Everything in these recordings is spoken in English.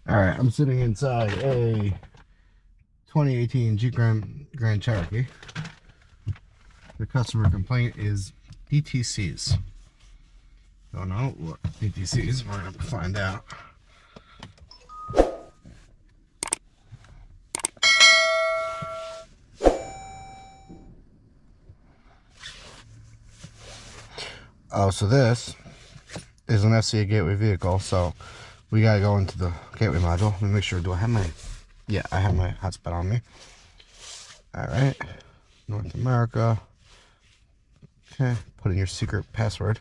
Alright, I'm sitting inside a 2018 Jeep Grand Cherokee. The customer complaint is DTCs. Don't know what DTCs, we're going to find out. Oh, so this is an FCA gateway vehicle, so we gotta go into the gateway module. Let me make sure, do I have my, yeah, I have my hotspot on me. Alright, North America. Okay, put in your secret password.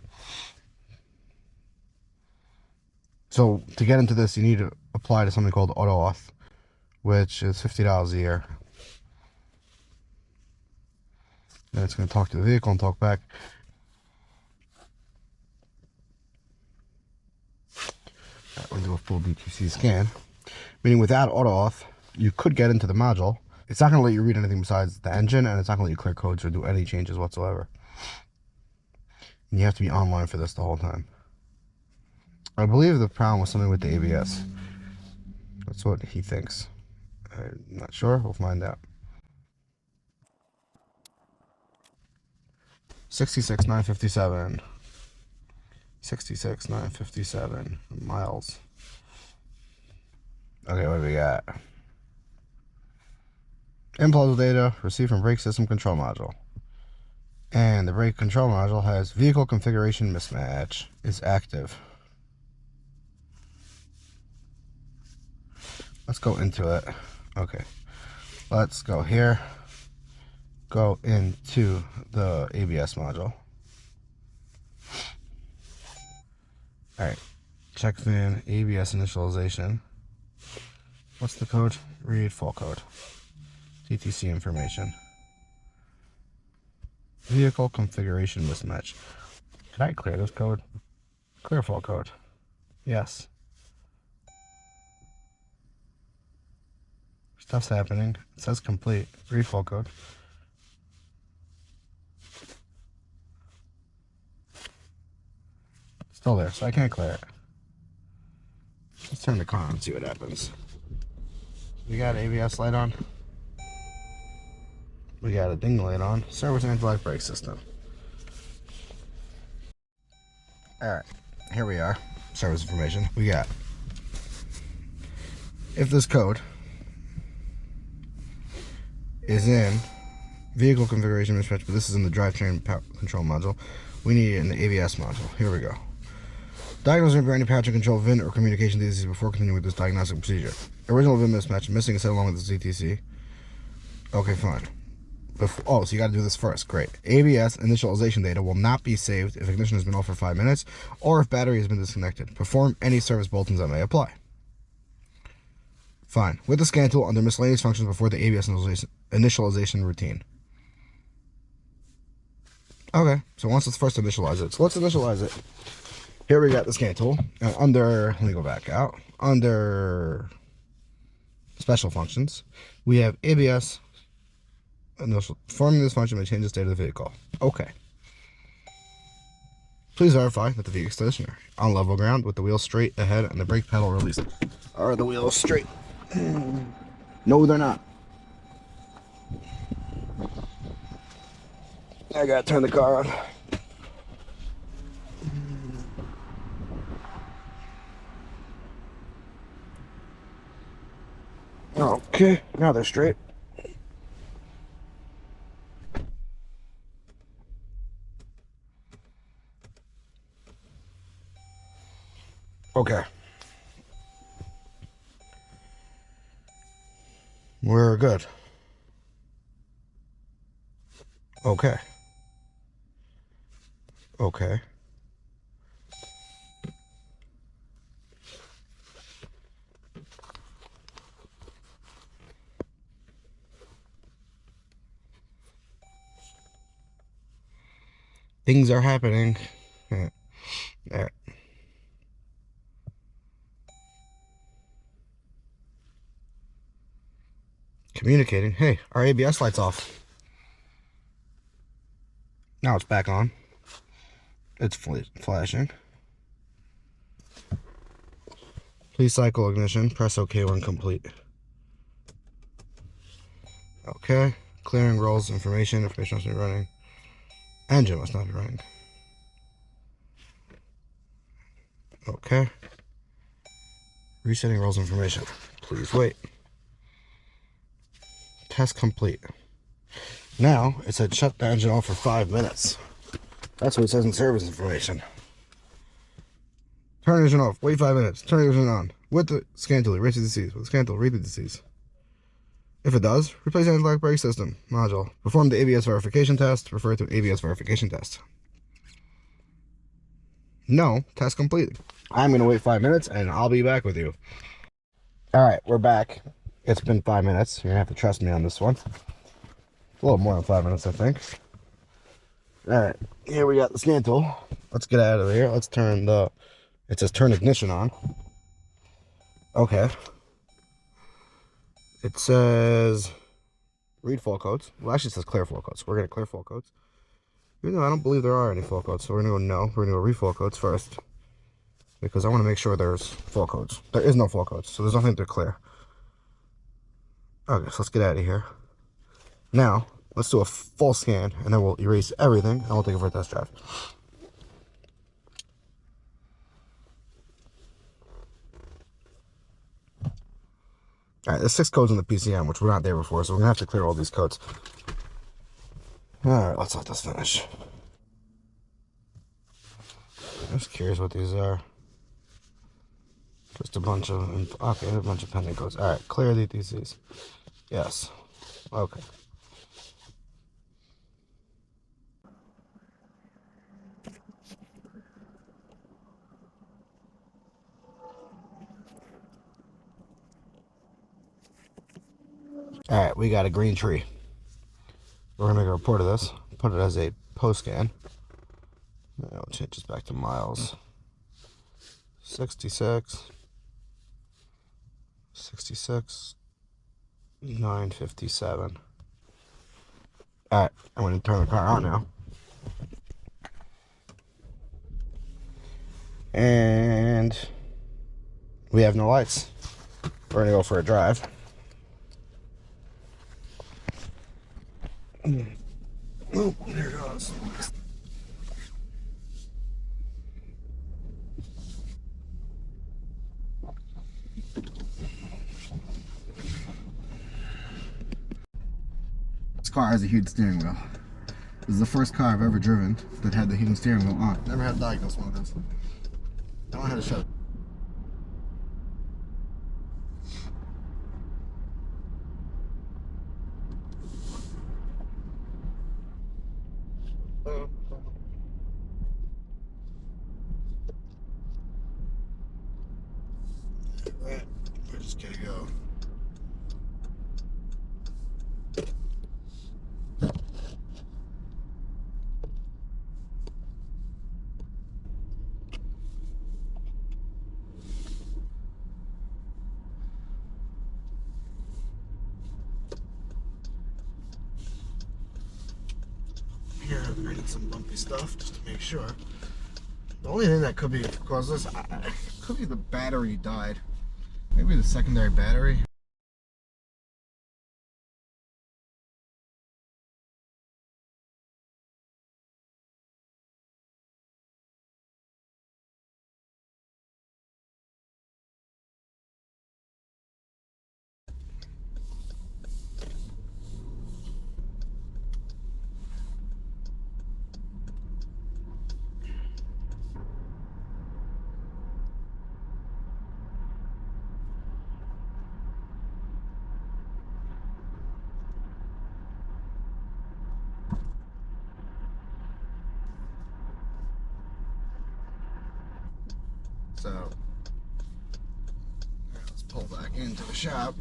So to get into this, you need to apply to something called AutoAuth, which is $50 a year. Then it's going to talk to the vehicle and talk back. Right, we'll do a full DTC scan. Meaning without AutoAuth, you could get into the module. It's not going to let you read anything besides the engine, and it's not going to let you clear codes or do any changes whatsoever. And you have to be online for this the whole time. I believe the problem was something with the ABS. That's what he thinks. I'm not sure. We'll find out. 66,957. 66,957 miles. Okay, what do we got? Implausible data received from brake system control module. And the brake control module has vehicle configuration mismatch is active. Let's go into it. Okay. Let's go here. Go into the ABS module. Alright. Check VIN, ABS initialization. What's the code? Read full code. DTC information. Vehicle configuration mismatch. Could I clear this code? Clear full code. Yes. Stuff's happening. It says complete. Read full code. Still there, so I can't clear it. Let's turn the car on and see what happens. We got ABS light on. We got a ding light on. Service and anti-lock brake system. Alright, here we are. Service information. We got, if this code is in vehicle configuration mismatch, but this is in the drivetrain control module, we need it in the ABS module. Here we go. Diagnosing for any powertrain control VIN or communication DTC before continuing with this diagnostic procedure. Original VIN mismatch, missing a set along with the DTC. Okay, fine. Oh, so you got to do this first. Great. ABS initialization data will not be saved if ignition has been off for 5 minutes or if battery has been disconnected. Perform any service bulletins that may apply. Fine. With the scan tool under miscellaneous functions before the ABS initialization routine. Okay, so once it's first initialize it. So let's initialize it. Here we got the scan tool. Under, let me go back out. Under special functions, we have ABS. Performing this function may change the state of the vehicle. Okay. Please verify that the vehicle is stationary on level ground with the wheels straight ahead and the brake pedal released. Are the wheels straight? No, they're not. I gotta turn the car on. Okay, now they're straight. Okay. We're good. Okay. Okay. Things are happening. All right. Communicating. Hey, our ABS light's off. Now it's back on. It's flashing. Please cycle ignition. Press OK when complete. Okay. Clearing rolls information. Information must be running. Engine must not be running. Okay. Resetting rolls information. Please wait. Test complete. Now, it said shut the engine off for 5 minutes. That's what it says in service information. Turn engine off. Wait 5 minutes. Turn engine on. With the scan tool, erase the disease. With the scan tool, read the disease. If it does, replace anti-lock brake system module. Perform the ABS verification test. Refer to ABS verification test. No, test completed. I'm going to wait 5 minutes and I'll be back with you. Alright, we're back. It's been 5 minutes. You're going to have to trust me on this one. A little more than 5 minutes, I think. Alright, here we got the scan tool. Let's get out of here. Let's turn the... It says turn ignition on. Okay. It says read fault codes. Well, actually it says clear fault codes. We're going to clear fault codes. Even though I don't believe there are any fault codes. So we're going to go no. We're going to go read fault codes first. Because I want to make sure there's fault codes. There is no fault codes. So there's nothing to clear. Okay, so let's get out of here. Now, let's do a full scan. And then we'll erase everything. And we'll take it for a test drive. Alright, there's 6 codes in the PCM, which were not there before, so we're going to have to clear all these codes. Alright, let's let this finish. I'm just curious what these are. Just a bunch of... Okay, a bunch of pending codes. Alright, clear the DCs. Yes. Okay. Alright, we got a green tree. We're going to make a report of this. Put it as a post scan. I'll change this back to miles. 66. 66. 957. Alright, I'm going to turn the car on now. And we have no lights. We're going to go for a drive. Oh, there it goes. This car has a heated steering wheel. This is the first car I've ever driven that had the heated steering wheel on. Never had a diagnosed one of those. I don't know how to shut it. We're just gonna go. Here, I did some bumpy stuff just to make sure. The only thing that could be caused this, could be the battery died. Maybe the secondary battery. So, let's pull back into the shop.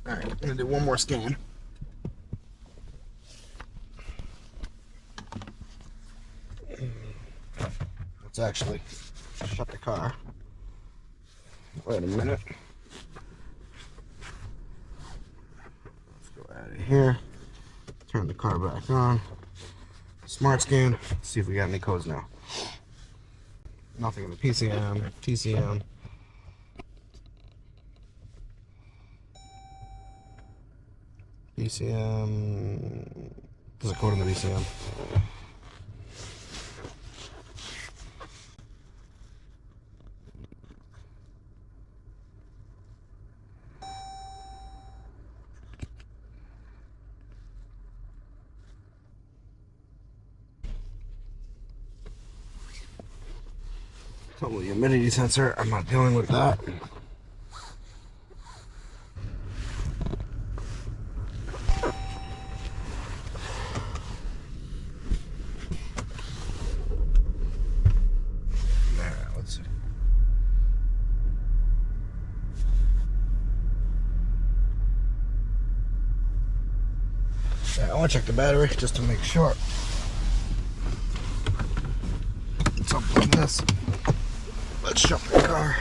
Alright, I'm going to do one more scan. Let's actually shut the car. Wait a minute. Let's go out of here. Turn the car back on. Smart scan. See if we got any codes now. Nothing in the PCM, TCM. BCM. There's a code in the BCM. Probably humidity sensor. I'm not dealing with that. Let's see. Yeah, I want to check the battery just to make sure. Let's unplug this. Let's jump in the car.